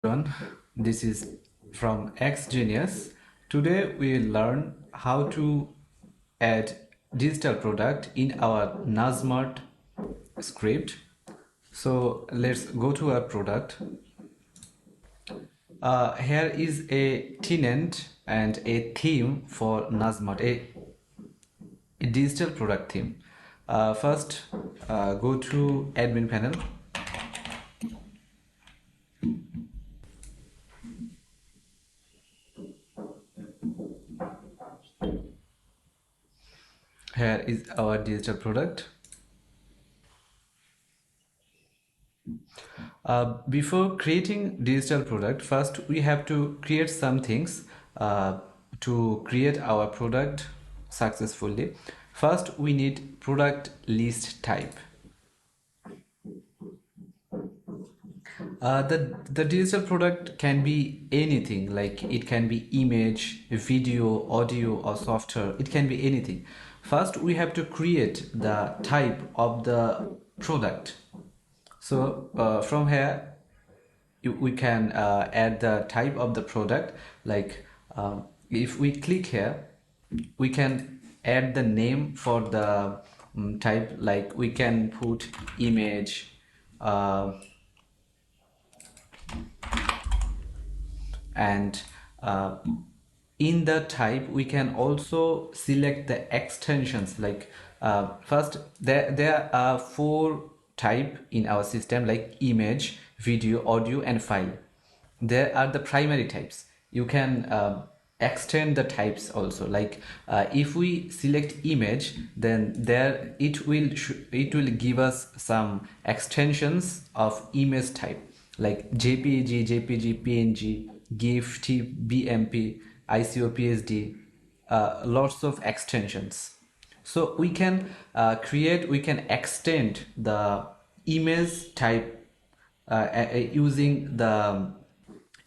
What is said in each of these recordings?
Everyone, this is from X Genius. Today we will learn how to add digital product in our Nazmart script. So let's go to our product. Here is a tenant and a theme for Nazmart, a digital product theme. First, go to admin panel. Here is our digital product. Before creating digital product, first we have to create some things to create our product successfully. First, we need product list type. The digital product can be anything, like it can be image, video, audio, or software. It can be anything. First, we have to create the type of the product. So from here, we can add the type of the product. Like if we click here, we can add the name for the type. Like we can put image, and in the type we can also select the extensions. Like first, there are 4 type in our system, like image, video, audio, and file. There are the primary types. You can extend the types also. Like if we select image, then there it will give us some extensions of image type, like jpeg, jpg, png, gif, bmp, ico, psd, lots of extensions. So we can we can extend the image type using the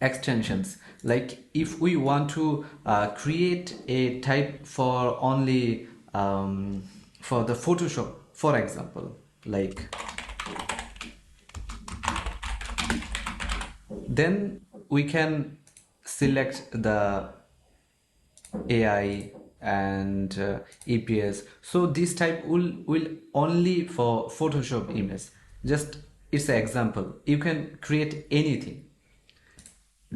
extensions. Like if we want to create a type for only for the Photoshop, for example, like, then we can select the AI and EPS. So this type will only for Photoshop image. Just it's an example. You can create anything.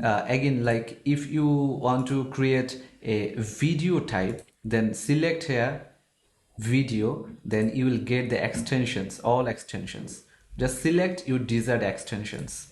Again, like if you want to create a video type, then select here video, then you will get the extensions, all extensions. Just select your desired extensions.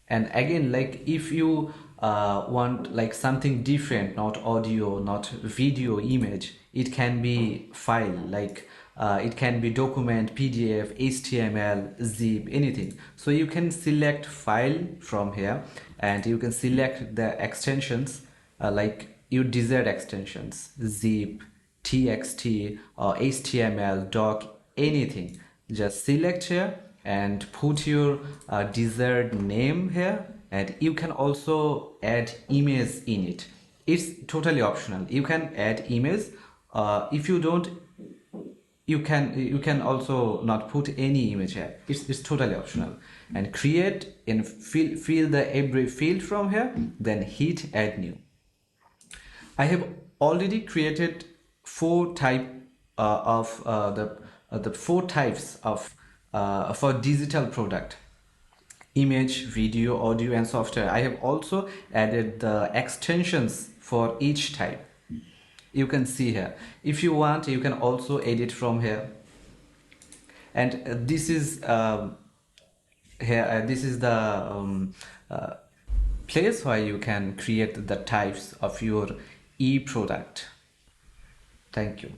And again, like if you want like something different, not audio, not video, image, it can be file, like it can be document, pdf, html, zip, anything. So you can select file from here, and you can select the extensions, like your desired extensions, zip, txt, or html, doc, anything. Just select here and put your desired name here, and you can also add image in it. It's totally optional. You can add image. If you don't, you can also not put any image here. It's totally optional. And create and fill the every field from here, then hit add new. I have already created 4 type of the 4 types of for digital product: image, video, audio, and software. I have also added the extensions for each type. You can see here. If you want, you can also edit from here. And this is here. This is the place where you can create the types of your e-product. Thank you.